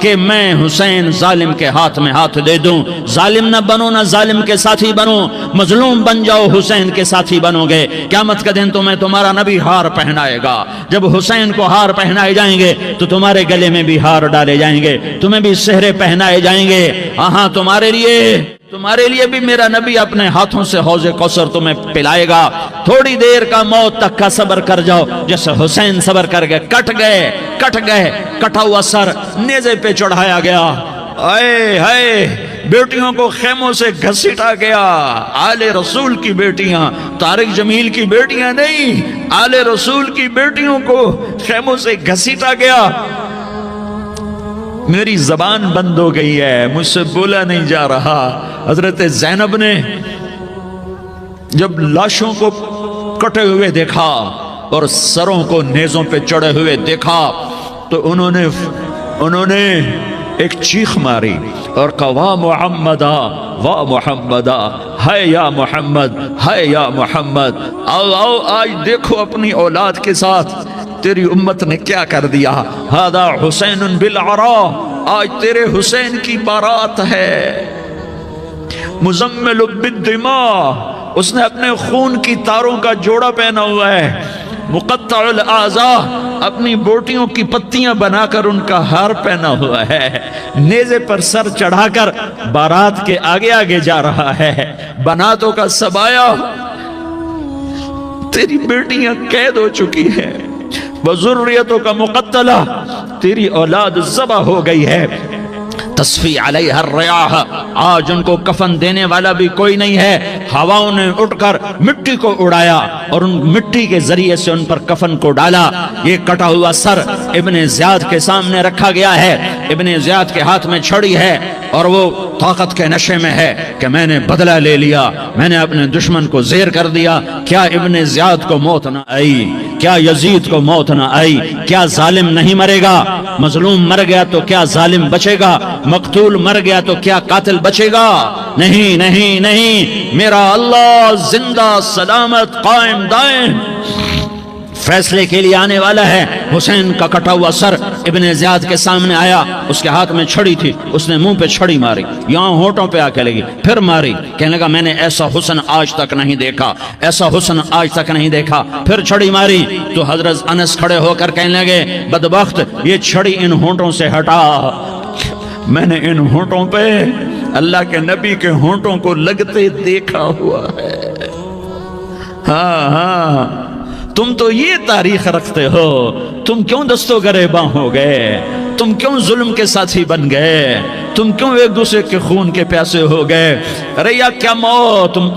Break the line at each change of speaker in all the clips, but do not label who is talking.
کہ میں حسین ظالم کے ہاتھ میں ہاتھ دے دوں. ظالم نہ بنو، نہ ظالم کے ساتھی بنو، مظلوم بن جاؤ، حسین کے ساتھی بنو گے. قیامت کا دن تمہیں تمہارا نبی ہار پہنائے گا. جب حسین کو ہار پہنائے جائیں گے تو تمہارے گلے میں بھی ہار ڈالے جائیں گے، تمہیں بھی سہرے پہنائے جائیں گے. ہاں تمہارے لیے بھی میرا نبی اپنے ہاتھوں سے حوض کوثر تمہیں پلائے گا. تھوڑی دیر کا موت تک کا صبر کر جاؤ، جیسے حسین صبر کر گئے. کٹ گئے، کٹا ہوا سر نیزے پہ چڑھایا گیا. اے ہائے، بیٹیوں کو خیموں سے گھسیٹا گیا. آل رسول کی بیٹیاں، طارق جمیل کی بیٹیاں نہیں، آل رسول کی بیٹیوں کو خیموں سے گھسیٹا گیا. میری زبان بند ہو گئی ہے، مجھ سے بولا نہیں جا رہا. حضرت زینب نے جب لاشوں کو کٹے ہوئے دیکھا اور سروں کو نیزوں پہ چڑھے ہوئے دیکھا تو انہوں نے ایک چیخ ماری اور کہا واہ محمدا، واہ محمدا، ہے یا محمد، ہے یا محمد. آؤ آج دیکھو اپنی اولاد کے ساتھ تیری امت نے کیا کر دیا. ہذا حسین بالعراء، آج تیرے حسین کی بارات ہے. مزمل بالدماء، اس نے اپنے خون کی تاروں کا جوڑا پہنا ہوا ہے. مقطع الاعضاء، اپنی بوٹیوں کی پتیاں بنا کر ان کا ہار پہنا ہوا ہے. نیزے پر سر چڑھا کر بارات کے آگے آگے جا رہا ہے. بناتوں کا سبایا، تیری بیٹیاں قید ہو چکی ہیں. وذریتوں کا مقتلہ، تیری اولاد ذبح ہو گئی ہے. تصفی علیہ الریاح، آج ان کو کفن دینے والا بھی کوئی نہیں ہے. ہواؤں نے اٹھ کر مٹی کو اڑایا اور ان مٹی کے ذریعے سے ان پر کفن کو ڈالا. یہ کٹا ہوا سر ابن زیاد کے سامنے رکھا گیا ہے. ابن زیاد کے ہاتھ میں چھڑی ہے اور وہ طاقت کے نشے میں ہے کہ میں نے بدلہ لے لیا، میں نے اپنے دشمن کو زیر کر دیا. کیا ابن زیاد کو موت نہ آئی؟ کیا یزید کو موت نہ آئی؟ کیا ظالم نہیں مرے گا؟ مظلوم مر گیا تو کیا ظالم بچے گا؟ مقتول مر گیا تو کیا قاتل بچے گا؟ نہیں نہیں نہیں، میرا اللہ زندہ سلامت قائم دائم فیصلے کے لیے آنے والا ہے. حسین کا کٹا ہوا سر ابن زیاد کے سامنے آیا، اس کے ہاتھ میں چھڑی تھی. اس نے منہ پہ چھڑی ماری، یہاں ہونٹوں پہ آ کے لگی، پھر ماری. کہنے لگا میں نے ایسا حسن آج تک نہیں دیکھا، ایسا حسن آج تک نہیں دیکھا. پھر چھڑی ماری تو حضرت انس کھڑے ہو کر کہنے لگے بدبخت، یہ چھڑی ان ہونٹوں سے ہٹا. میں نے ان ہونٹوں پہ اللہ کے نبی کے ہونٹوں کو لگتے دیکھا ہوا ہے. ہاں تم تو یہ تاریخ رکھتے ہو. تم کیوں دستوں گریباں ہو گئے؟ تم کیوں ظلم کے ساتھی بن گئے؟ تم کیوں ایک دوسرے کے خون کے پیاسے ہو گئے؟ ارے یا کیا موت تم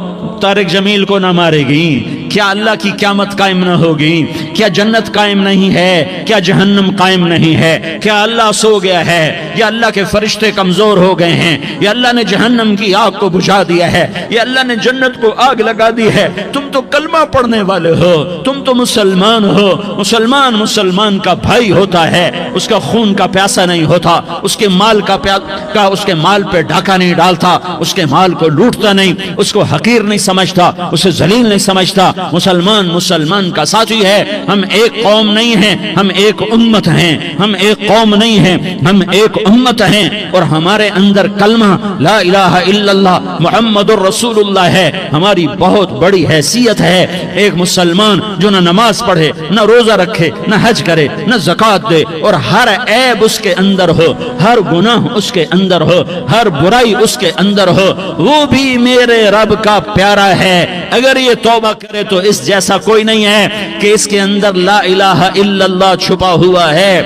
طارق جمیل کو نہ مارے گی؟ کیا اللہ کی قیامت قائم نہ ہوگی؟ کیا جنت قائم نہیں ہے؟ کیا جہنم قائم نہیں ہے؟ کیا اللہ سو گیا ہے؟ یا اللہ کے فرشتے کمزور ہو گئے ہیں؟ یا اللہ نے جہنم کی آگ کو بجھا دیا ہے؟ یا اللہ نے جنت کو آگ لگا دی ہے؟ تم تو کلمہ پڑھنے والے ہو، تم تو مسلمان ہو. مسلمان کا بھائی ہوتا ہے، اس کا خون کا پیاسا نہیں ہوتا، اس کے مال اس کے مال پہ ڈھاکہ نہیں ڈالتا، اس کے مال کو لوٹتا نہیں، اس کو حقیر نہیں سمجھتا، اسے ذلیل نہیں سمجھتا. مسلمان کا ساتھی ہے. ہم ایک قوم نہیں ہیں، ہم ایک امت ہیں. ہم ایک قوم نہیں ہیں، ہم ایک امت ہیں. اور ہمارے اندر کلمہ لا الہ الا اللہ محمد الرسول اللہ ہے. ہماری بہت بڑی حیثیت ہے. ایک مسلمان جو نہ نماز پڑھے، نہ روزہ رکھے، نہ حج کرے، نہ زکوٰۃ دے، اور ہر عیب اس کے اندر ہو، ہر گناہ اس کے اندر ہو، ہر برائی اس کے اندر ہو، وہ بھی میرے رب کا پیارا ہے. اگر یہ توبہ کرے تو اس جیسا کوئی نہیں ہے کہ اس کے اندر لا الہ الا اللہ چھپا ہوا ہے.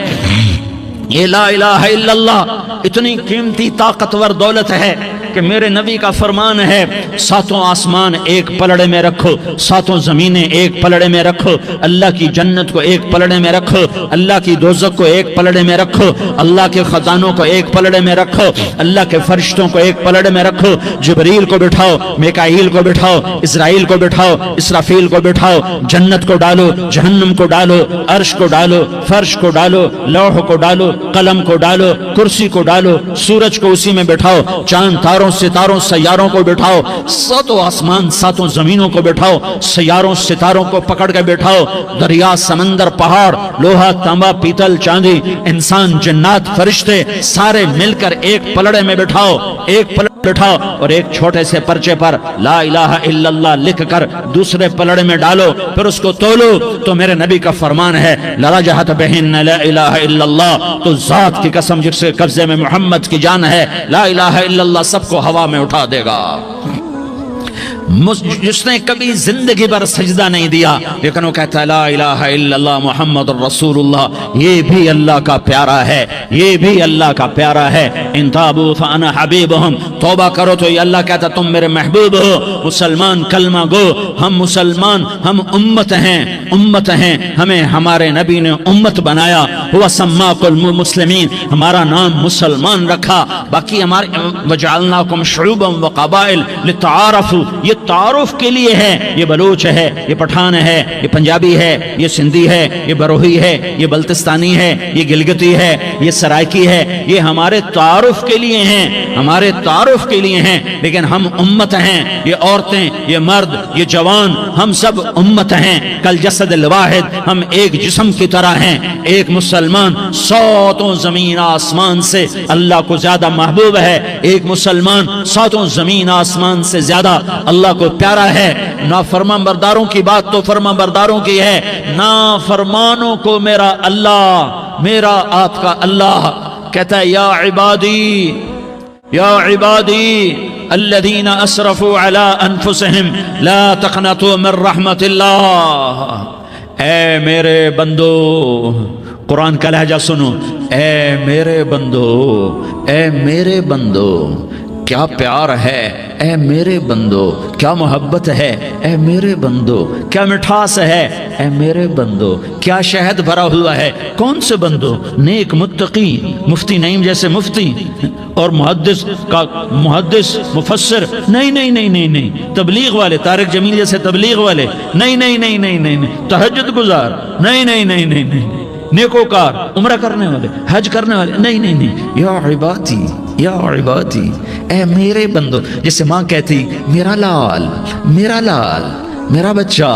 یہ لا الہ الا اللہ اتنی قیمتی طاقتور دولت ہے کہ میرے نبی کا فرمان ہے ساتوں آسمان ایک پلڑے میں رکھو، ساتوں زمینیں ایک پلڑے میں رکھو، اللہ کی جنت کو ایک پلڑے میں رکھو، اللہ کی دوزخ کو ایک پلڑے میں رکھو، اللہ کے خزانوں کو ایک پلڑے میں رکھو، اللہ کے فرشتوں کو ایک پلڑے میں رکھو. جبریل کو بٹھاؤ، میکائیل کو بٹھاؤ، اسرائیل کو بٹھاؤ، اسرافیل کو بٹھاؤ. جنت کو ڈالو، جہنم کو ڈالو، عرش کو ڈالو، فرش کو ڈالو، لوح کو ڈالو، قلم کو ڈالو، کرسی کو ڈالو، سورج کو اسی میں بٹھاؤ، چاند تاروں ہزاروں ستاروں سیاروں کو بٹھاؤ، ساتوں آسمان ساتوں زمینوں کو بٹھاؤ، سیاروں ستاروں کو پکڑ کے بٹھاؤ، دریا سمندر پہاڑ لوہا تانبا پیتل چاندی انسان جنات فرشتے سارے مل کر ایک پلڑے میں بٹھاؤ، ایک پلڑے بٹھاؤ اور ایک چھوٹے سے پرچے پر لا الہ الا اللہ لکھ کر دوسرے پلڑے میں ڈالو، پھر اس کو تولو تو میرے نبی کا فرمان ہے لرجحت بہن لا الہ الا اللہ، تو ذات کی قسم جس کے قبضے میں محمد کی جان ہے لا الہ الا اللہ سب کو ہوا میں اٹھا دے گا۔ جس نے کبھی زندگی پر سجدہ نہیں دیا لیکن وہ کہتا ہے لا الہ الا اللہ محمد رسول اللہ، یہ بھی اللہ کا پیارا ہے، یہ بھی اللہ کا پیارا ہے۔ ان تابوا فانا حبیبہم، توبہ کرو تو یہ اللہ کہتا تم میرے محبوب ہو۔ مسلمان کلمہ گو، ہم مسلمان، ہم امت ہیں، امت ہیں، ہمیں ہمارے نبی نے امت بنایا، وہ سماکم المسلمین، ہمارا نام مسلمان رکھا، باقی ہمارے وجعلناکم شعوبا وقبائل لتعارفوا، یہ تعارف کے لیے ہے، یہ بلوچ ہے، یہ پٹھان ہے، یہ پنجابی ہے، یہ سندھی ہے، یہ بروہی ہے، یہ بلتستانی ہے، یہ گلگتی ہے، یہ سرائکی ہے، یہ ہمارے تعارف کے لیے ہیں، ہمارے تعارف کے لیے ہیں، لیکن ہم امت ہیں، یہ عورتیں، یہ مرد، یہ جوان، ہم سب امت ہیں، کل جسد الواحد، ہم ایک جسم کی طرح ہیں۔ ایک مسلمان ساتوں زمین آسمان سے اللہ کو زیادہ محبوب ہے، ایک مسلمان ساتوں زمین آسمان سے زیادہ اللہ کو پیارا ہے۔ نافرمان برداروں کی بات تو فرمان برداروں کی ہے، نافرمانوں کو میرا اللہ، میرا آپ کا اللہ کہتا ہے یا عبادی، یا عبادی الذین اسرفوا علی انفسہم لا تقنطوا من رحمت اللہ، اے میرے بندو، قرآن کا لہجہ سنو، اے میرے بندو، اے میرے بندو، کیا پیار ہے، اے میرے بندو، کیا محبت ہے، اے میرے بندو، کیا مٹھاس ہے، اے میرے بندو، کیا شہد بھرا ہوا ہے۔ کون سے بندو؟ نیک متقی، مفتی نعیم جیسے مفتی اور محدث مفسر، نہیں نہیں نہیں نہیں نہیں، تبلیغ والے طارق جمیل جیسے تبلیغ والے، نہیں نہیں نہیں نہیں نہیں، تہجد گزار، نہیں نہیں نہیں نہیں نہیں، نیکوکار، عمرہ کرنے والے، حج کرنے والے، نہیں نہیں نہیں، یا عبادی، یا عبادی، اے میرے بندو، جیسے ماں کہتی میرا لال، میرا لال، میرا بچہ،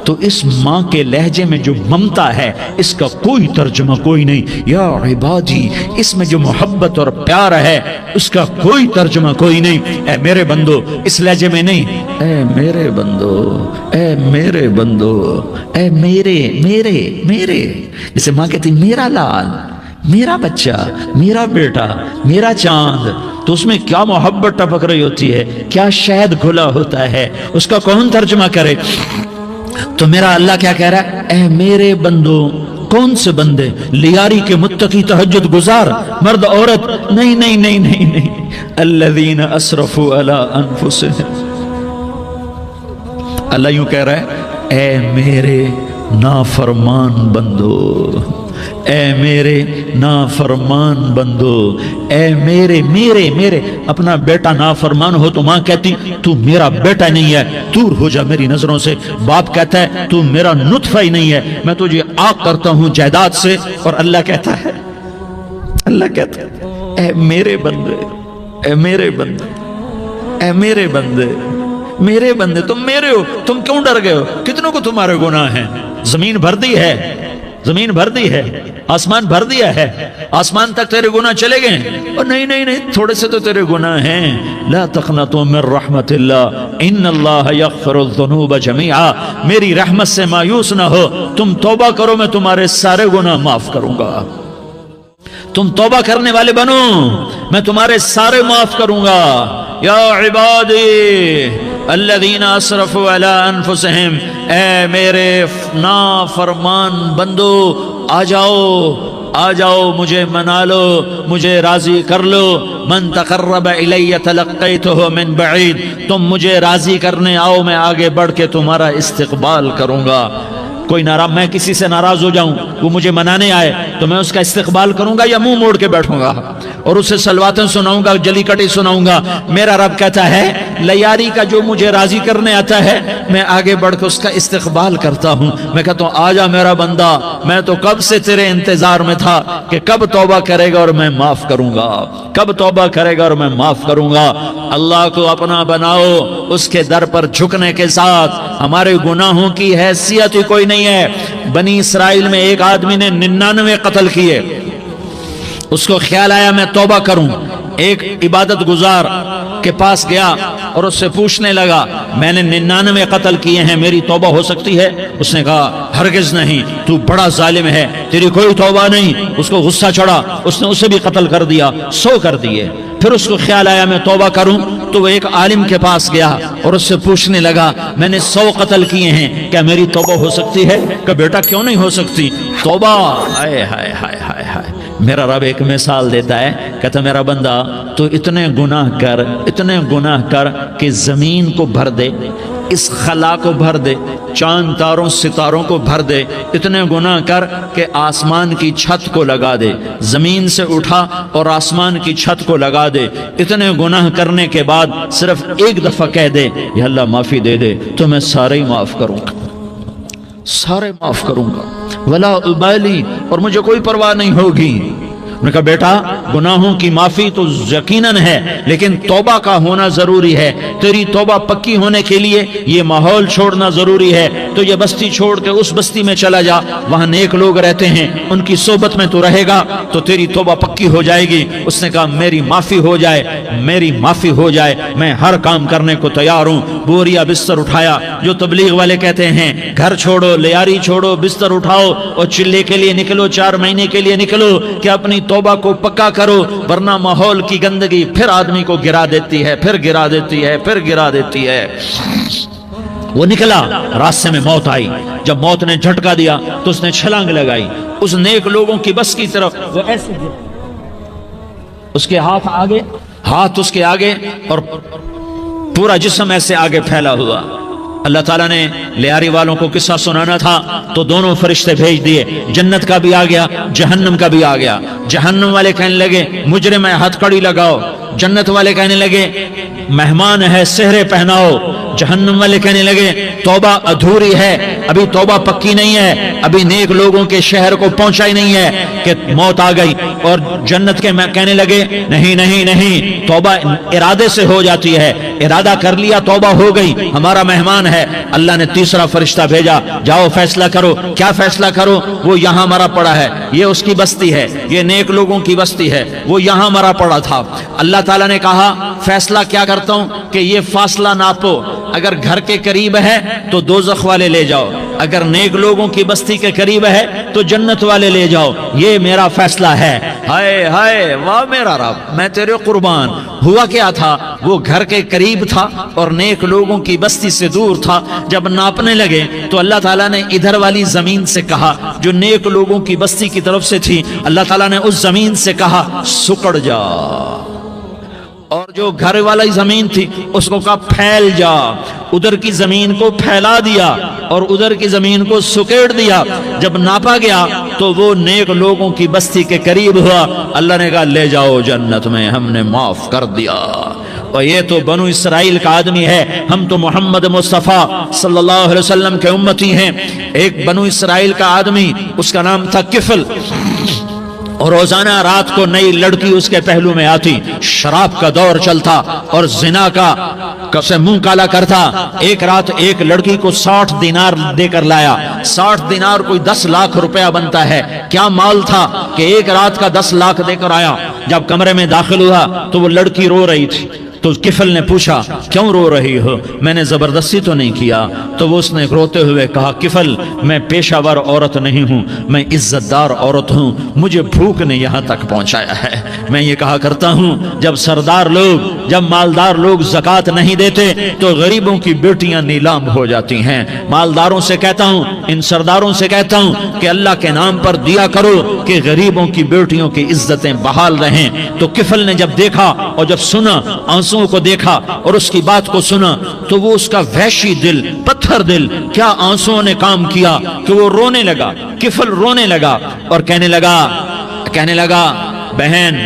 تو اس ماں کے لہجے میں جو ممتا ہے اس کا کوئی ترجمہ کوئی نہیں۔ یا عبادی، اس میں جو محبت اور پیار ہے اس کا کوئی ترجمہ کوئی نہیں۔ اے میرے بندو، اس لہجے میں نہیں، اے میرے بندو، اے میرے بندو، اے میرے میرے میرے، جیسے ماں کہتی میرا لال، میرا بچہ، میرا بیٹا، میرا چاند، تو اس میں کیا محبت ٹپک رہی ہوتی ہے، کیا شہد گھلا ہوتا ہے، اس کا کون ترجمہ کرے؟ تو میرا اللہ کیا کہہ رہا ہے؟ اے میرے بندو، کون سے بندے؟ لیاری کے متقی تہجد گزار، مرد عورت، نہیں نہیں نہیں نہیں نہیں، الذین اسرفوا علی انفسہم، اللہ یوں کہہ رہا ہے اے میرے نافرمان بندو، اے میرے نافرمان بندو، اے میرے میرے میرے، اپنا بیٹا نافرمان ہو تو ماں کہتی تو میرا بیٹا نہیں ہے، دور ہو جا میری نظروں سے۔ باپ کہتا ہے تو میرا نطفہ ہی نہیں ہے، میں تجھے آگ کرتا ہوں جائیداد سے۔ اور اللہ کہتا ہے، اللہ کہتا ہے اے میرے بندے، اے میرے بندے، اے میرے بندے، میرے بندے، تم میرے ہو، تم کیوں ڈر گئے ہو؟ کتنوں کو تمہارے گناہ ہیں؟ زمین بھر دی ہے، زمین بھر دی ہے، آسمان بھر دیا ہے، آسمان تک تیرے گناہ چلے گئے، اور نہیں نہیں نہیں، تھوڑے سے تو تیرے گناہ ہیں۔ لا تقنطوا من رحمت اللہ ان اللہ یغفر الذنوب جميعا، میری رحمت سے مایوس نہ ہو، تم توبہ کرو میں تمہارے سارے گناہ معاف کروں گا۔ تم توبہ کرنے والے بنو، میں تمہارے سارے معاف کروں گا۔ یا عبادی الذین اسرفوا علی انفسہم، اے میرے نافرمان بندو، آ جاؤ، آ جاؤ، مجھے منا لو، مجھے راضی کر لو۔ من تقرب الی تلقیتہ من بعید، تم مجھے راضی کرنے آؤ، میں آگے بڑھ کے تمہارا استقبال کروں گا۔ کوئی ناراض، میں کسی سے ناراض ہو جاؤں، وہ مجھے منانے آئے تو میں اس کا استقبال کروں گا یا منہ موڑ کے بیٹھوں گا اور اسے سلواتیں سناؤں گا، جلی کٹی سناؤں گا؟ میرا رب کہتا ہے لیاری کا جو مجھے راضی کرنے آتا ہے میں آگے بڑھ کے اس کا استقبال کرتا ہوں. میں کہتا ہوں آجا میرا بندہ, میں تو کب سے تیرے انتظار میں تھا کہ کب توبہ کرے گا اور میں معاف کروں گا, کب توبہ کرے گا اور میں معاف کروں گا. اللہ کو اپنا بناؤ, اس کے در پر جھکنے کے ساتھ ہمارے گناہوں کی حیثیت ہی کوئی نہیں ہے. بنی اسرائیل میں ایک آدمی نے 99 قتل کیے, اس کو خیال آیا میں توبہ کروں. ایک عبادت گزار کے پاس گیا اور اس سے پوچھنے لگا میں نے 99 قتل کیے ہیں, میری توبہ ہو سکتی ہے؟ اس نے کہا ہرگز نہیں, تو بڑا ظالم ہے, تیری کوئی توبہ نہیں. اس کو غصہ چڑھا, اس نے اسے بھی قتل کر دیا, 100 کر دیے. پھر اس کو خیال آیا میں توبہ کروں, تو وہ ایک عالم کے پاس گیا اور اس سے پوچھنے لگا میں نے 100 قتل کیے ہیں, کیا میری توبہ ہو سکتی ہے؟ کہ بیٹا کیوں نہیں ہو سکتی توبہ. ہائے ہائے ہائے ہائے ہائے. میرا رب ایک مثال دیتا ہے, کہتا میرا بندہ تو اتنے گناہ کر کہ زمین کو بھر دے, اس خلا کو بھر دے, چاند تاروں ستاروں کو بھر دے, اتنے گناہ کر کہ آسمان کی چھت کو لگا دے, زمین سے اٹھا اور آسمان کی چھت کو لگا دے. اتنے گناہ کرنے کے بعد صرف ایک دفعہ کہہ دے یا اللہ معافی دے دے, تو میں سارے ہی معاف کروں گا, سارے معاف کروں گا, ولا ابالی, اور مجھے کوئی پرواہ نہیں ہوگی. نے کہا بیٹا گناہوں کی معافی تو یقیناً ہے, لیکن توبہ کا ہونا ضروری ہے. تیری توبہ پکی ہونے کے لیے یہ ماحول چھوڑنا ضروری ہے. تو یہ بستی چھوڑ کے اس بستی میں چلا جا, وہاں نیک لوگ رہتے ہیں, ان کی صحبت میں تو رہے گا تو تیری توبہ پکی ہو جائے گی. اس نے کہا میری معافی ہو جائے, میری معافی ہو جائے, میں ہر کام کرنے کو تیار ہوں. بوریا بستر اٹھایا, جو تبلیغ والے کہتے ہیں گھر چھوڑو, لیاری چھوڑو, بستر اٹھاؤ اور چلے کے لیے نکلو, 4 مہینے کے لیے نکلو کہ اپنی توبہ کو پکا کرو, ورنہ ماحول کی گندگی پھر آدمی کو گرا دیتی ہے, پھر گرا دیتی ہے, پھر گرا دیتی ہے. وہ نکلا, راستے میں موت آئی. جب موت نے جھٹکا دیا تو اس نے چھلانگ لگائی اس نیک لوگوں کی بس کی طرف. وہ ایسے اس کے ہاتھ اس کے آگے اور پورا جسم ایسے آگے پھیلا ہوا. اللہ تعالیٰ نے لیاری والوں کو قصہ سنانا تھا تو دونوں فرشتے بھیج دیے, جنت کا بھی آ گیا, جہنم کا بھی آ گیا. جہنم والے کہنے لگے مجرم ہے ہتھ کڑی لگاؤ, جنت والے کہنے لگے مہمان ہے سہرے پہناؤ. جہنم والے کہنے لگے توبہ ادھوری ہے, ابھی توبہ پکی نہیں ہے, ابھی نیک لوگوں کے شہر کو پہنچا ہی نہیں ہے کہ موت آ گئی. اور جنت کے کہنے لگے نہیں نہیں نہیں, توبہ ارادے سے ہو جاتی ہے, ارادہ کر لیا توبہ ہو گئی, ہمارا مہمان ہے. اللہ نے تیسرا فرشتہ بھیجا, جاؤ فیصلہ کرو. کیا فیصلہ کرو؟ وہ یہاں مرا پڑا ہے, یہ اس کی بستی ہے, یہ نیک لوگوں کی بستی ہے, وہ یہاں مرا پڑا تھا. اللہ تعالیٰ نے کہا فیصلہ کیا کرتا ہوں کہ یہ فاصلہ ناپو, اگر گھر کے قریب ہے تو دوزخ والے لے جاؤ, اگر نیک لوگوں کی بستی کے قریب ہے تو جنت والے لے جاؤ. یہ میرا فیصلہ ہے. ہائے ہائے واہ میرا رب, میں تیرے قربان. ہوا کیا تھا؟ وہ گھر کے قریب تھا اور نیک لوگوں کی بستی سے دور تھا. جب ناپنے لگے تو اللہ تعالیٰ نے ادھر والی زمین سے کہا جو نیک لوگوں کی بستی کی طرف سے تھی, اللہ تعالیٰ نے اس زمین سے کہا سکڑ جا, اور جو گھر والی زمین تھی اس کو کہا پھیل جا. ادھر کی زمین کو پھیلا دیا اور ادھر کی زمین کو سکیڑ دیا. جب ناپا گیا تو وہ نیک لوگوں کی بستی کے قریب ہوا. اللہ نے کہا لے جاؤ جنت میں, ہم نے معاف کر دیا. اور یہ تو بنو اسرائیل کا آدمی ہے, ہم تو محمد مصطفیٰ صلی اللہ علیہ وسلم کے امتی ہیں. ایک بنو اسرائیل کا آدمی, اس کا نام تھا کفل, اور روزانہ رات کو نئی لڑکی اس کے پہلو میں آتی. شراب کا دور چلتا اور زنا کا سے منہ کالا کرتا. ایک رات ایک لڑکی کو 60 دینار دے کر لایا. 60 دینار کوئی 10 لاکھ روپیہ بنتا ہے. کیا مال تھا کہ ایک رات کا 10 لاکھ دے کر آیا. جب کمرے میں داخل ہوا تو وہ لڑکی رو رہی تھی. تو کفل نے پوچھا کیوں رو رہی ہو, میں نے زبردستی تو نہیں کیا. تو وہ اس نے روتے ہوئے کہا کفل میں پیشہ ور عورت نہیں ہوں, میں عزت دار عورت ہوں, مجھے بھوک نے یہاں تک پہنچایا ہے. میں یہ کہا کرتا ہوں جب سردار لوگ, جب مالدار لوگ زکوٰۃ نہیں دیتے تو غریبوں کی بیٹیاں نیلام ہو جاتی ہیں. مالداروں سے کہتا ہوں, ان سرداروں سے کہتا ہوں کہ اللہ کے نام پر دیا کرو کہ غریبوں کی بیٹیوں کی عزتیں بحال رہیں. تو کفل نے جب دیکھا اور جب سنا, آنسوں کو دیکھا اور اس کی بات کو سنا, تو وہ اس کا وحشی دل, پتھر دل, کیا آنسوں نے کام کیا کہ وہ رونے لگا. کفل رونے لگا اور کہنے لگا بہن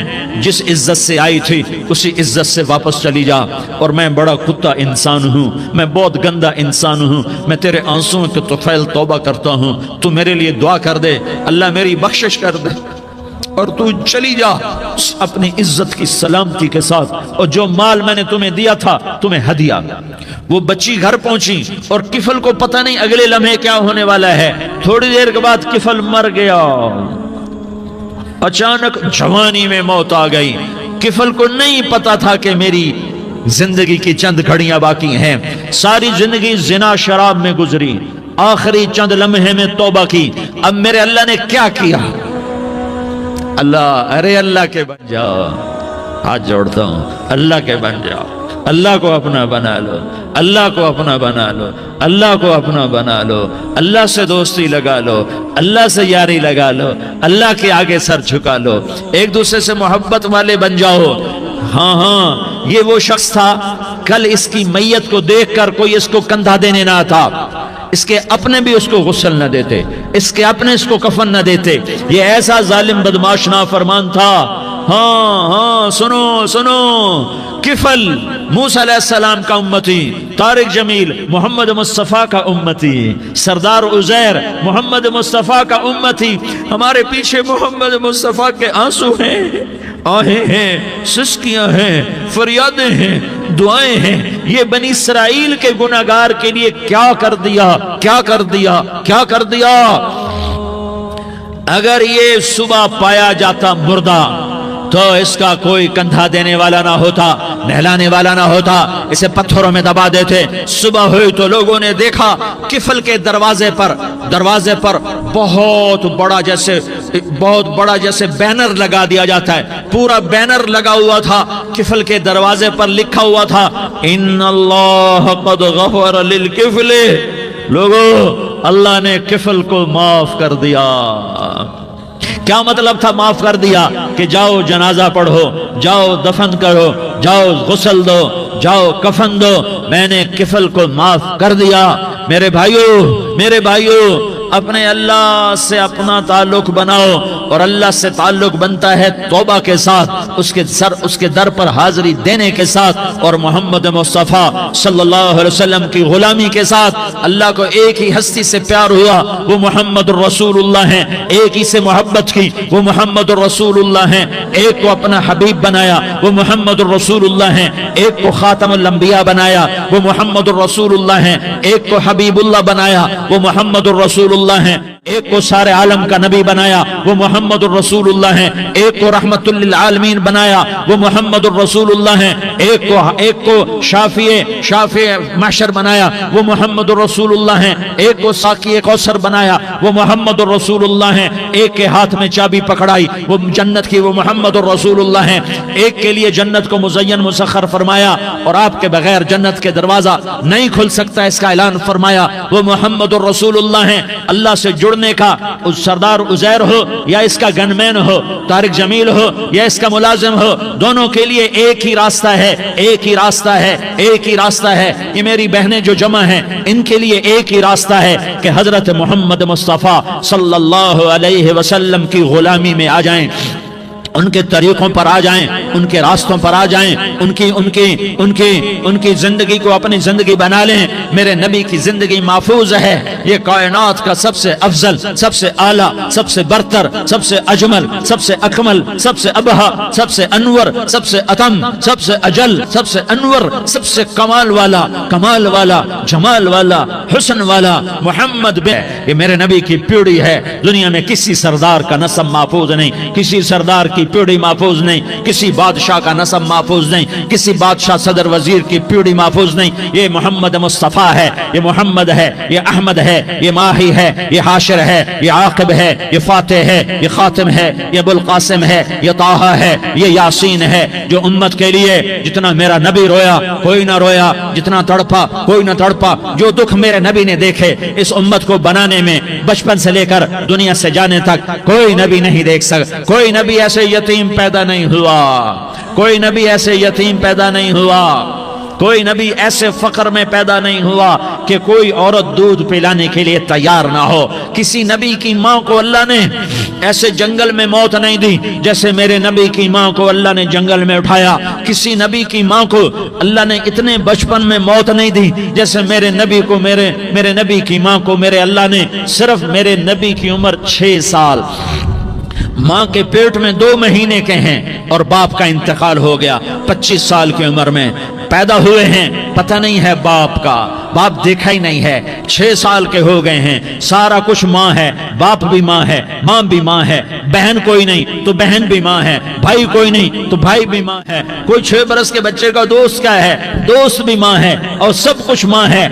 جس عزت سے آئی تھی اسی عزت سے واپس چلی جا، اور میں بڑا کتا انسان ہوں، میں بہت گندا انسان ہوں، میں تیرے آنسوں کے طفیل توبہ کرتا ہوں، تو میرے لیے دعا کر دے، اللہ میری بخشش کر دے، اور تو چلی جا اپنی عزت کی سلامتی کے ساتھ، اور جو مال میں نے تمہیں دیا تھا تمہیں ہدیہ۔ وہ بچی گھر پہنچی اور کفل کو پتہ نہیں اگلے لمحے کیا ہونے والا ہے، تھوڑی دیر کے بعد کفل مر گیا، اچانک جوانی میں موت آ گئی۔ کفل کو نہیں پتا تھا کہ میری زندگی کی چند گھڑیاں باقی ہیں، ساری زندگی زنا شراب میں گزری، آخری چند لمحے میں توبہ کی۔ اب میرے اللہ نے کیا کیا؟ اللہ، ارے اللہ کے بن جاؤ، ہاتھ جوڑتا ہوں، اللہ کے بن جاؤ، اللہ کو اپنا بنا لو، اللہ کو اپنا بنا لو، اللہ کو اپنا بنا لو، اللہ سے دوستی لگا لو، اللہ سے یاری لگا لو، اللہ کے آگے سر جھکا لو، ایک دوسرے سے محبت والے بن جاؤ۔ ہاں ہاں، یہ وہ شخص تھا، کل اس کی میت کو دیکھ کر کوئی اس کو کندھا دینے نہ آتا، اس کے اپنے بھی اس کو غسل نہ دیتے، اس کے اپنے اس کو کفن نہ دیتے، یہ ایسا ظالم بدماش نافرمان تھا۔ ہاں ہاں، سنو سنو، کفل موسیٰ علیہ السلام کا امتی، طارق جمیل محمد مصطفیٰ کا امتی، سردار عزیر محمد مصطفیٰ کا امتی، ہمارے پیچھے محمد مصطفیٰ کے آنسو ہیں، آہیں ہیں، سسکیاں ہیں، فریادیں ہیں، دعائیں ہیں۔ یہ بنی اسرائیل کے گناہگار کے لیے کیا کر دیا، کیا کر دیا، کیا کر دیا۔ اگر یہ صبح پایا جاتا مردہ تو اس کا کوئی کندھا دینے والا نہ ہوتا، نہلانے والا نہ ہوتا، اسے پتھروں میں دبا دیتے۔ صبح ہوئی تو لوگوں نے دیکھا کفل کے دروازے پر بہت بڑا جیسے بینر لگا دیا جاتا ہے، پورا بینر لگا ہوا تھا، کفل کے دروازے پر لکھا ہوا تھا ان اللہ قد غفر للکفل، لوگو اللہ نے کفل کو معاف کر دیا۔ کیا مطلب تھا معاف کر دیا؟ کہ جاؤ جنازہ پڑھو، جاؤ دفن کرو، جاؤ غسل دو، جاؤ کفن دو، میں نے کفل کو معاف کر دیا۔ میرے بھائیو، اپنے اللہ سے اپنا تعلق بناؤ، اور اللہ سے تعلق بنتا ہے توبہ کے ساتھ، اس کے در پر حاضری دینے کے ساتھ، اور محمد مصطفیٰ صلی اللہ علیہ وسلم کی غلامی کے ساتھ۔ اللہ کو ایک ہی ہستی سے پیار ہوا، وہ محمد الرسول اللہ ہیں، ایک ہی سے محبت کی، وہ محمد الرسول اللہ ہیں، ایک کو اپنا حبیب بنایا، وہ محمد الرسول اللہ ہیں، ایک کو خاتم الانبیاء بنایا، وہ محمد الرسول اللہ ہیں، ایک کو حبیب اللہ بنایا، وہ محمد الرسول اللہ ہیں، ایک کو سارے عالم کا نبی بنایا، وہ محمد الرسول اللہ ہیں، ایک کو رحمت للعالمین بنایا، وہ محمد الرسول اللہ ہیں، ایک کو شافع محشر بنایا، وہ محمد الرسول اللہ ہیں، ایک کو ساقی کوثر بنایا، وہ محمد الرسول اللہ ہیں، ایک کے ہاتھ میں چابی پکڑائی وہ جنت کی، وہ محمد الرسول اللہ ہیں، ایک کے لیے جنت کو مزین مسخر فرمایا، اور آپ کے بغیر جنت کے دروازہ نہیں کھل سکتا اس کا اعلان فرمایا، وہ محمد الرسول اللہ ہیں۔ اللہ سے جڑنے کا سردار عزیر ہو یا اس کا گنمین ہو، طارق جمیل ہو یا اس کا ملازم ہو، دونوں کے لیے ایک ہی راستہ ہے، ایک ہی راستہ ہے، ایک ہی راستہ ہے۔ یہ میری بہنیں جو جمع ہیں ان کے لیے ایک ہی راستہ ہے کہ حضرت محمد مصطفیٰ صلی اللہ علیہ وسلم کی غلامی میں آ جائیں، ان کے طریقوں پر آ جائیں، ان کے راستوں پر آ جائیں، ان کی زندگی کو اپنی زندگی بنا لیں۔ میرے نبی کی زندگی محفوظ ہے، یہ کائنات کا سب سے افضل، سب سے اعلیٰ، سب سے برتر، سب سے اجمل، سب سے اکمل، سب سے ابہا، سب سے انور، سب سے اتم، سب سے اجل، سب سے انور، سب سے کمال والا، جمال والا، حسن والا محمد بن، یہ میرے نبی کی پیڑھی ہے۔ دنیا میں کسی سردار کا نسب محفوظ نہیں، کسی سردار کی پیڑھی محفوظ نہیں، کسی بادشاہ کا نسب محفوظ نہیں، کسی بادشاہ صدر وزیر کی پیڑھی محفوظ نہیں۔ یہ محمد مصطفیٰ ہے، یہ محمد ہے، یہ احمد ہے، یہ ماہی ہے، یہ حاشر ہے، یہ عاقب ہے، یہ فاتح ہے، یہ خاتم ہے، یہ ابو القاسم ہے، یہ طٰہٰ ہے، یہ یاسین ہے۔ جو امت کے لیے جتنا میرا نبی رویا کوئی نہ رویا، جتنا تڑپا کوئی نہ تڑپا، جو دکھ میرے نبی نے دیکھے اس امت کو بنانے میں، بچپن سے لے کر دنیا سے جانے تک کوئی نبی نہیں دیکھ سکتا۔ کوئی نبی ایسے یتیم پیدا نہیں ہوا، کوئی نبی ایسے یتیم پیدا نہیں ہوا، کوئی نبی ایسے فقر میں پیدا نہیں ہوا کہ کوئی عورت دودھ پلانے کے لیے تیار نہ ہو. کسی نبی کی ماں کو اللہ نے ایسے جنگل میں موت نہیں دی جیسے میرے نبی کی ماں کو اللہ نے جنگل میں اٹھایا. کسی نبی کی ماں کو اللہ نے اتنے بچپن میں موت نہیں دی جیسے میرے نبی کو میرے نبی کی ماں کو میرے اللہ نے صرف میرے نبی کی عمر 6 سال، ماں کے پیٹ میں 2 مہینے کے ہیں اور باپ کا انتقال ہو گیا 25 سال کی عمر میں. پیدا ہوئے ہیں، پتہ نہیں ہے باپ کا، باپ دیکھا ہی نہیں ہے. 6 سال کے ہو گئے ہیں، سارا کچھ ماں ہے، باپ بھی ماں ہے، ماں بھی ماں ہے، بہن کوئی نہیں تو بہن بھی ماں ہے، بھائی کوئی نہیں تو بھائی بھی ماں ہے. کوئی 6 برس کے بچے کا دوست کیا ہے، دوست بھی ماں ہے، اور سب کچھ ماں ہے.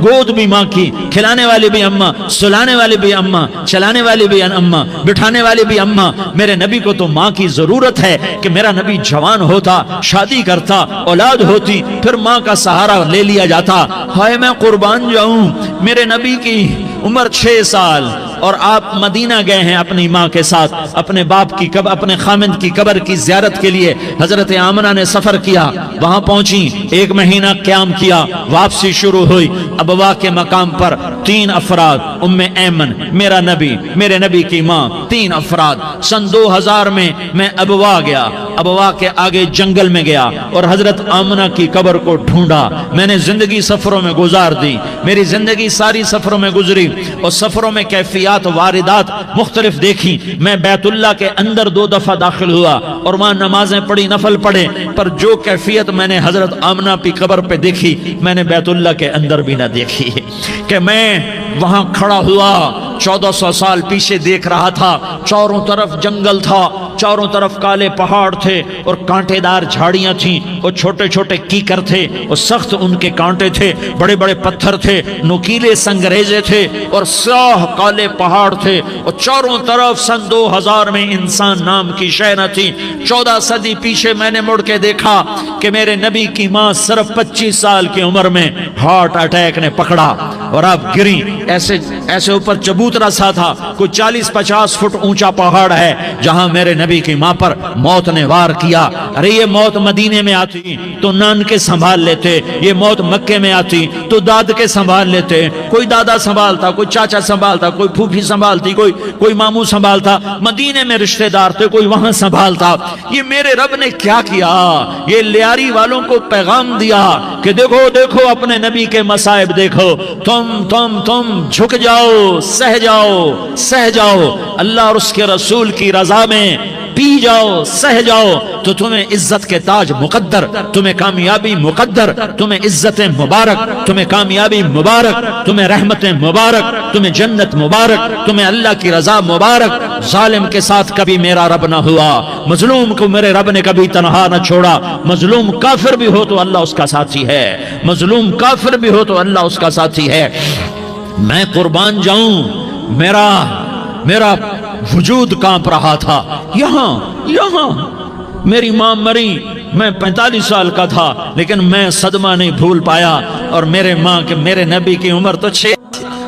گود بھی ماں کی، کھلانے والی بھی اماں، سلانے والی بھی اماں، چلانے والی بھی اماں، بٹھانے والی بھی اماں. میرے نبی کو تو ماں کی ضرورت ہے کہ میرا نبی جوان ہوتا، شادی کرتا، اولاد ہوتی، پھر ماں کا سہارا لے لیا جاتا. ہائے میں قربان جاؤں، میرے نبی کی عمر 6 سال اور آپ مدینہ گئے ہیں اپنی ماں کے ساتھ، اپنے باپ کی اپنے خامند کی قبر کی زیارت کے لیے. حضرت آمنہ نے سفر کیا، وہاں پہنچی، 1 مہینہ قیام کیا، واپسی شروع ہوئی. ابوا کے مقام پر 3 افراد، ام ایمن، میرا نبی، میرے نبی کی ماں، 3 افراد. سن 2000 میں ابوا گیا، ابوا کے آگے جنگل میں گیا اور حضرت آمنہ کی قبر کو ڈھونڈا. میں نے زندگی سفروں میں گزار دی، میری زندگی ساری سفروں میں گزری اور سفروں میں کیفیات واردات مختلف دیکھی. میں بیت اللہ کے اندر 2 دفعہ داخل ہوا اور وہاں نمازیں پڑھی، نفل پڑھے، پر جو کیفیت میں نے حضرت آمنہ کی قبر پہ دیکھی میں نے بیت اللہ کے اندر بھی نہ دیکھی. کہ میں وہاں کھڑا ہوا 1400 سال پیچھے دیکھ رہا تھا، چاروں طرف جنگل تھا، چاروں طرف کالے پہاڑ تھے اور کانٹے دار جھاڑیاں تھیں اور چھوٹے چھوٹے کیکر تھے اور سخت ان کے کانٹے تھے، بڑے بڑے پتھر تھے، نوکیلے سنگریزے تھے اور سیاہ کالے پہاڑ تھے اور چاروں طرف. سن 2000 میں انسان نام کی شے نہ تھی. 14 صدی پیچھے میں نے مڑ کے دیکھا کہ میرے نبی کی ماں صرف 25 سال کی عمر میں ہارٹ اٹیک نے پکڑا اور اب گری. ایسے اوپر چبوترا سا تھا، کوئی 40-50 فٹ اونچا پہاڑ ہے جہاں میرے نبی کی ماں پر موت نے وار کیا. ارے یہ موت مدینے میں آتی تو نان کے سنبھال لیتے، یہ موت مکے میں آتی تو داد کے سنبھال لیتے. کوئی دادا سنبھالتا، کوئی چاچا سنبھالتا، کوئی پھوپھی سنبھالتی، کوئی ماموں سنبھالتا. مدینے میں رشتہ دار تھے، کوئی وہاں سنبھالتا. یہ میرے رب نے کیا کیا؟ یہ لیاری والوں کو پیغام دیا کہ دیکھو دیکھو اپنے نبی کے مصائب دیکھو، تم جھک جاؤ، سہ جاؤ اللہ اور اس کے رسول کی رضا میں، پی جاؤ، سہ جاؤ تو تمہیں عزت کے تاج مقدر، تمہیں کامیابی مقدر، تمہیں عزت مبارک، تمہیں کامیابی مبارک، تمہیں رحمت مبارک، تمہیں جنت مبارک، تمہیں اللہ کی رضا مبارک. ظالم کے ساتھ کبھی میرا رب نہ ہوا، مظلوم کو میرے رب نے کبھی تنہا نہ چھوڑا. مظلوم کافر بھی ہو تو اللہ اس کا ساتھی ہے، مظلوم کافر بھی ہو تو اللہ اس کا ساتھی ہے. میں قربان جاؤں، میرا وجود کانپ رہا تھا. یہاں میری ماں مری، میں 45 سال کا تھا لیکن میں صدمہ نہیں بھول پایا. اور میرے نبی کی عمر تو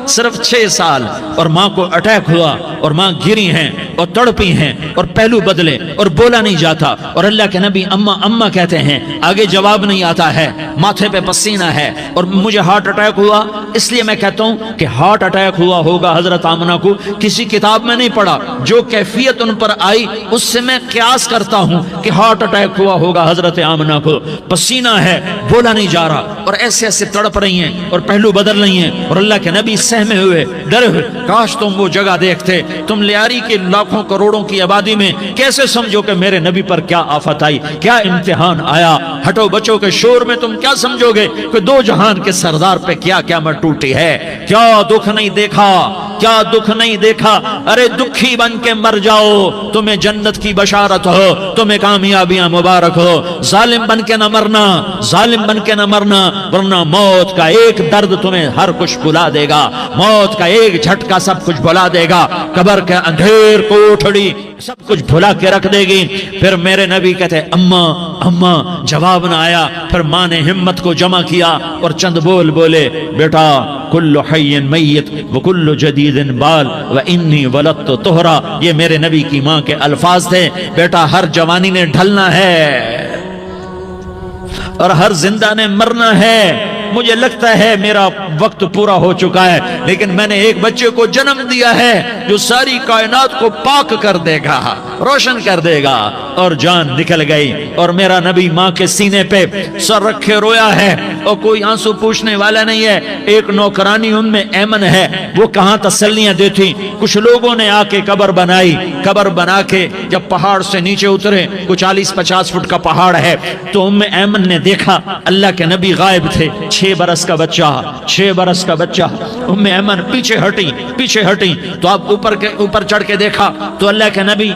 صرف 6 سال اور ماں کو اٹیک ہوا اور ماں گری ہیں اور تڑپی ہیں اور پہلو بدلے اور بولا نہیں جاتا. اور اللہ کے نبی اماں کہتے ہیں، آگے جواب نہیں آتا ہے، ماتھے پہ پسینہ ہے. اور مجھے ہارٹ اٹیک ہوا، اس لیے میں کہتا ہوں کہ ہارٹ اٹیک ہوا ہوگا حضرت آمنہ کو، کسی کتاب میں نہیں پڑھا. جو کیفیت ان پر آئی اس سے میں قیاس کرتا ہوں کہ ہارٹ اٹیک ہوا ہوگا حضرت آمنہ کو. پسینہ ہے، بولا نہیں جا رہا اور ایسے تڑپ رہی ہیں اور پہلو بدل رہی ہیں. اور اللہ کے نبی سہمے ہوئے، ڈرے ہوئے. کاش تم وہ جگہ دیکھتے. تم لیاری کے لاکھوں کروڑوں کی آبادی میں کیسے سمجھو کہ میرے نبی پر کیا آفت آئی، کیا امتحان آیا. ہٹو بچوں کے شور میں تم کیا سمجھو گے کہ 2 جہان کے سردار پہ کیا قیامت ٹوٹی ہے. کیا دکھ نہیں دیکھا، کیا دکھ نہیں دیکھا. ارے دکھی بن کے مر جاؤ، تمہیں جنت کی بشارت ہو، تمہیں کامیابیاں مبارک ہو. ظالم بن کے نہ مرنا، ظالم بن کے نہ مرنا، ورنہ موت کا ایک درد تمہیں ہر کچھ بھلا دے گا، موت کا ایک جھٹکا سب کچھ بھلا دے گا. قبر کے اندھیر کوٹھڑی سب کچھ بھلا کے رکھ دے گی. پھر میرے نبی کہتے اماں جواب نہ آیا. پھر ماں نے ہمت کو جمع کیا اور چند بولے، بیٹا کل حی میت وکل جدید بال وانی ولدت طہرا. یہ میرے نبی کی ماں کے الفاظ تھے. بیٹا ہر جوانی نے ڈھلنا ہے اور ہر زندہ نے مرنا ہے. مجھے لگتا ہے میرا وقت پورا ہو چکا ہے، لیکن میں نے ایک بچے کو جنم دیا ہے جو ساری کائنات کو پاک کر دے گا، روشن کر دے گا۔ اور جان نکل گئی، اور میرا نبی ماں کے سینے پہ سر رکھے رویا ہے، اور کوئی آنسو پوچھنے والا نہیں ہے۔ ایک نوکرانی ام ایمن ہے، وہ کہاں تسلیاں دیتی۔ کچھ لوگوں نے آ کے قبر بنائی، قبر بنا کے جب پہاڑ سے نیچے اترے، کچھ 40-50 فٹ کا پہاڑ ہے، تو ام ایمن نے دیکھا اللہ کے نبی غائب تھے، 6 برس کا بچہ، 6 برس کا بچہ۔ ام ایمن پیچھے ہٹی تو آپ اوپر چڑھ کے دیکھا تو اللہ کے نبی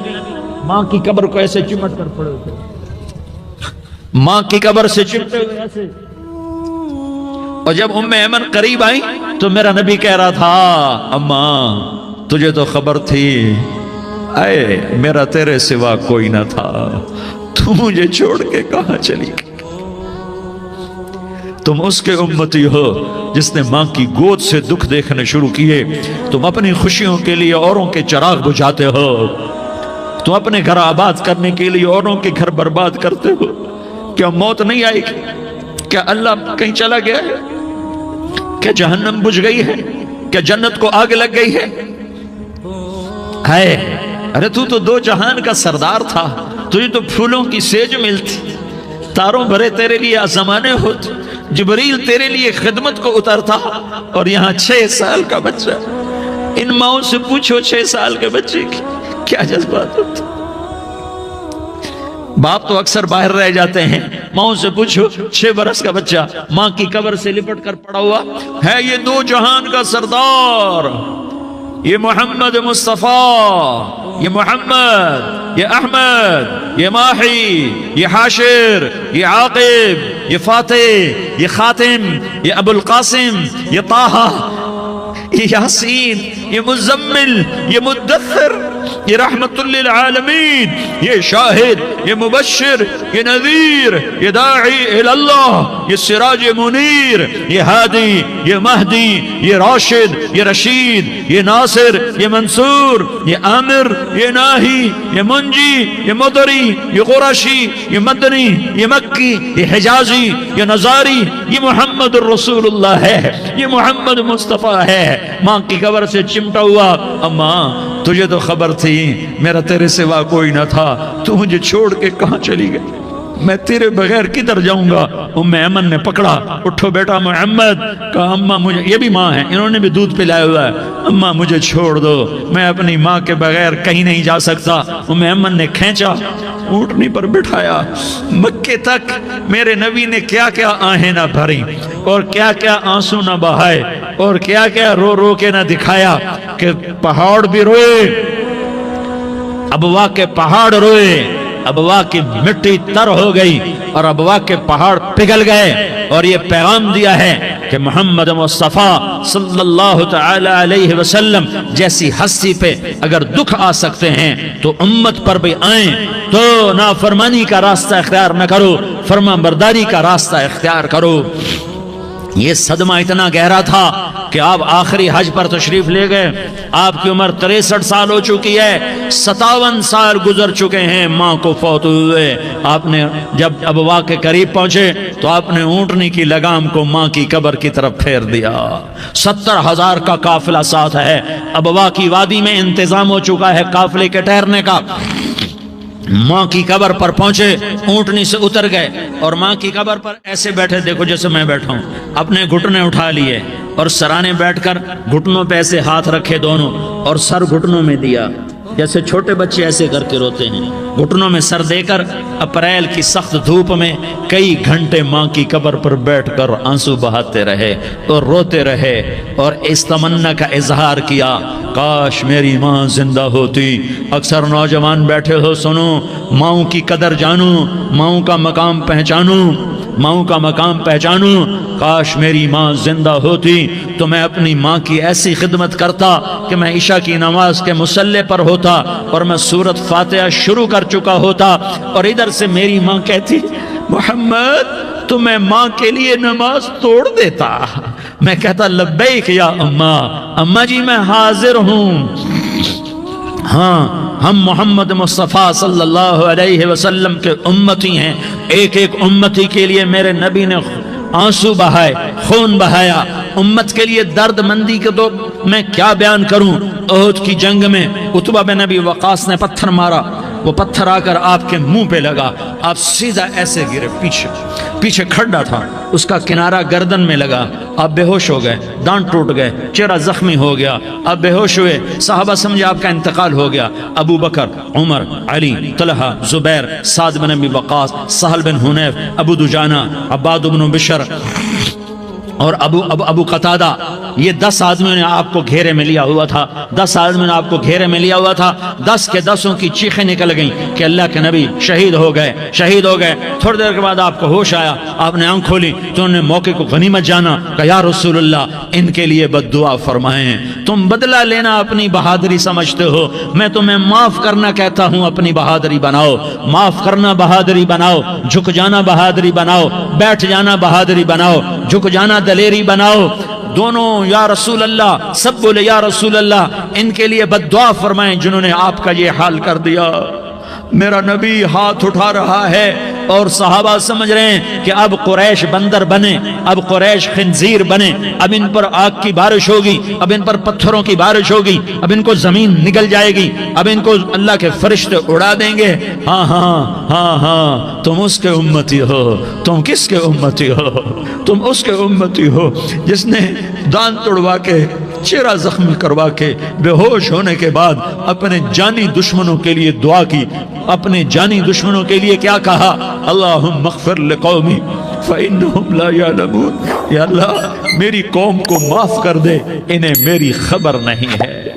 ماں کی قبر کو ایسے چمٹ کر پڑے ہوئے، ماں کی قبر سے چمٹے ہوئے ایسے۔ اور جب ام ایمن قریب آئی تو میرا نبی کہہ رہا تھا، اماں تجھے تو خبر تھی، اے میرا تیرے سوا کوئی نہ تھا، تو مجھے چھوڑ کے کہاں چلی گئی؟ تم اس کے امتی ہو جس نے ماں کی گود سے دکھ دیکھنے شروع کیے۔ تم اپنی خوشیوں کے لیے اوروں کے چراغ بجھاتے ہو، تم اپنے گھر آباد کرنے کے لیے اوروں کے گھر برباد کرتے ہو۔ کیا موت نہیں آئے گی؟ کیا اللہ کہیں چلا گیا ہے؟ کیا جہنم بجھ گئی ہے؟ کیا جنت کو آگ لگ گئی ہے؟ ارے تو 2 جہان کا سردار تھا، تجھے تو پھولوں کی سیج ملتی، تاروں بھرے تیرے لیے زمانے ہوتے، جبریل تیرے لیے خدمت کو اترتا، اور یہاں 6 سال کا بچہ۔ ان ماؤں سے پوچھو 6 سال کے بچے کی کیا جذبات ہوتے۔ باپ تو اکثر باہر رہ جاتے ہیں، ماؤں سے پوچھو 6 برس کا بچہ ماں کی قبر سے لپٹ کر پڑا ہوا ہے۔ یہ 2 جہان کا سردار، یہ محمد مصطفیٰ، یہ محمد، یہ احمد، یہ ماہی، یہ حاشر، یہ عاقب، یہ فاتح، یہ خاتم، یہ ابو القاسم، یہ طٰہٰ، یہ یاسین، یہ مزمل، یہ مدثر، یہ رحمت للعالمین، یہ شاہد، یہ مبشر، یہ نذیر، یہ داعی اللہ، یہ سراج منیر، یہ ہادی، یہ مہدی، یہ راشد، یہ رشید، یہ ناصر، یہ منصور، یہ عامر، یہ ناہی، یہ منجی، یہ مدری، یہ قرشی، یہ مدنی، یہ مکی، یہ حجازی، یہ نظاری، یہ محمد الرسول اللہ ہے، یہ محمد مصطفیٰ ہے۔ ماں کی قبر سے چمٹا ہوا، اماں تجھے تو خبر تھی میرا تیرے سوا کوئی نہ تھا، تو مجھے چھوڑ کے کہاں چلی گئی؟ میں تیرے بغیر کدھر جاؤں گا؟ ام ایمن نے پکڑا، اٹھو بیٹا محمد، کہا اماں مجھے، یہ بھی ماں ہے، انہوں نے بھی دودھ پلایا ہوا ہے، اماں مجھے چھوڑ دو، میں اپنی ماں کے بغیر کہیں نہیں جا سکتا۔ ام ایمن نے کھینچا، اونٹنی پر بٹھایا، مکے تک میرے نبی نے کیا کیا آہیں نہ بھری، اور کیا کیا آنسو نہ بہائے، اور کیا کیا رو رو کے نہ دکھایا کہ پہاڑ بھی روئے، ابوا کے پہاڑ روئے، ابوا کی مٹی تر ہو گئی اور ابوا کے پہاڑ پگھل گئے، اور یہ پیغام دیا ہے کہ محمد مصطفیٰ صلی اللہ تعالی علیہ وسلم جیسی ہستی پہ اگر دکھ آ سکتے ہیں تو امت پر بھی آئیں، تو نافرمانی کا راستہ اختیار نہ کرو، فرما برداری کا راستہ اختیار کرو۔ یہ صدمہ اتنا گہرا تھا کہ آپ آخری حج پر تشریف لے گئے، آپ کی عمر 63 سال ہو چکی ہے، 57 سال گزر چکے ہیں ماں کو فوت ہوئے۔ آپ نے جب ابوا کے قریب پہنچے تو آپ نے اونٹنی کی لگام کو ماں کی قبر کی طرف پھیر دیا۔ 70,000 کا قافلہ ساتھ ہے، ابوا کی وادی میں انتظام ہو چکا ہے قافلے کے ٹھہرنے کا۔ ماں کی قبر پر پہنچے، اونٹنی سے اتر گئے اور ماں کی قبر پر ایسے بیٹھے، دیکھو جیسے میں بیٹھا ہوں، اپنے گھٹنے اٹھا لیے اور سرانے بیٹھ کر گھٹنوں پہ ایسے ہاتھ رکھے دونوں اور سر گھٹنوں میں دیا، جیسے چھوٹے بچے ایسے کر کے روتے ہیں، گھٹنوں میں سر دے کر اپریل کی سخت دھوپ میں کئی گھنٹے ماں کی قبر پر بیٹھ کر آنسو بہاتے رہے اور روتے رہے، اور اس تمنا کا اظہار کیا، کاش میری ماں زندہ ہوتی۔ اکثر نوجوان بیٹھے ہو، سنو، ماؤں کی قدر جانو، ماؤں کا مقام پہچانو، ماؤں کا مقام پہچانو۔ کاش میری ماں زندہ ہوتی تو میں اپنی ماں کی ایسی خدمت کرتا کہ میں عشاء کی نماز کے مصلی پر ہوتا اور میں سورۃ فاتحہ شروع کر چکا ہوتا، اور ادھر سے میری ماں کہتی، محمد تو میں ماں کے لیے نماز توڑ دیتا۔ میں کہتا، لبیک یا اماں، اماں جی میں حاضر ہوں۔ ہاں، ہم محمد مصطفیٰ صلی اللہ علیہ وسلم کے امتی ہیں، ایک ایک امتی کے لیے میرے نبی نے آنسو بہائے، خون بہایا امت کے لیے، درد مندی کے تو میں کیا بیان کروں۔ احد کی جنگ میں عتبہ بن ابی وقاص نے پتھر مارا، وہ پتھر آ کر آپ کے منہ پہ لگا، آپ سیدھا ایسے گرے، پیچھے کھڈا تھا، اس کا کنارہ گردن میں لگا، آپ بے ہوش ہو گئے، دانت ٹوٹ گئے، چہرہ زخمی ہو گیا، آپ بے ہوش ہوئے، صحابہ سمجھے آپ کا انتقال ہو گیا۔ ابو بکر، عمر، علی، طلحہ، زبیر، سعد بن ابی وقاص، سہل بن حنیف، ابو دجانہ، عباد بن بشر اور ابو قتادہ، یہ 10 آدمیوں نے آپ کو گھیرے میں لیا ہوا تھا، 10 آدمیوں نے آپ کو گھیرے میں لیا ہوا تھا، 10 کے 10 کی چیخیں نکل گئیں کہ اللہ کے نبی شہید ہو گئے۔ تھوڑی دیر کے بعد آپ کو ہوش آیا، آپ نے آنکھ کھولی تو انہوں نے موقع کو غنیمت جانا، کہ یا رسول اللہ ان کے لیے بد دعا فرمائیں، تم بدلہ لینا اپنی بہادری سمجھتے ہو، میں تمہیں معاف کرنا کہتا ہوں، اپنی بہادری بناؤ، معاف کرنا بہادری بناؤ، جھک جانا بہادری بناؤ، بیٹھ جانا بہادری بناؤ، جھک جانا دلیری بناؤ۔ دونوں یا رسول اللہ، سب بولے یا رسول اللہ، ان کے لیے بد دعا فرمائیں جنہوں نے آپ کا یہ حال کر دیا۔ میرا نبی ہاتھ اٹھا رہا ہے اور صحابہ سمجھ رہے ہیں کہ اب قریش بندر بنے، اب قریش خنزیر بنے، اب ان پر آگ کی بارش ہوگی، اب ان پر پتھروں کی بارش ہوگی، اب ان کو زمین نگل جائے گی، اب ان کو اللہ کے فرشتے اڑا دیں گے۔ ہاں ہاں ہاں ہاں، تم اس کے امتی ہو۔ تم کس کے امتی ہو؟ تم اس کے امتی ہو جس نے دانت توڑوا کے، چہرہ زخمی کروا کے، بے ہوش ہونے کے بعد اپنے جانی دشمنوں کے لیے دعا کی، اپنے جانی دشمنوں کے لیے کیا کہا؟ اللہم اغفر لقومی فإنہم لا یعلمون، یا اللہ میری قوم کو معاف کر دے، انہیں میری خبر نہیں ہے۔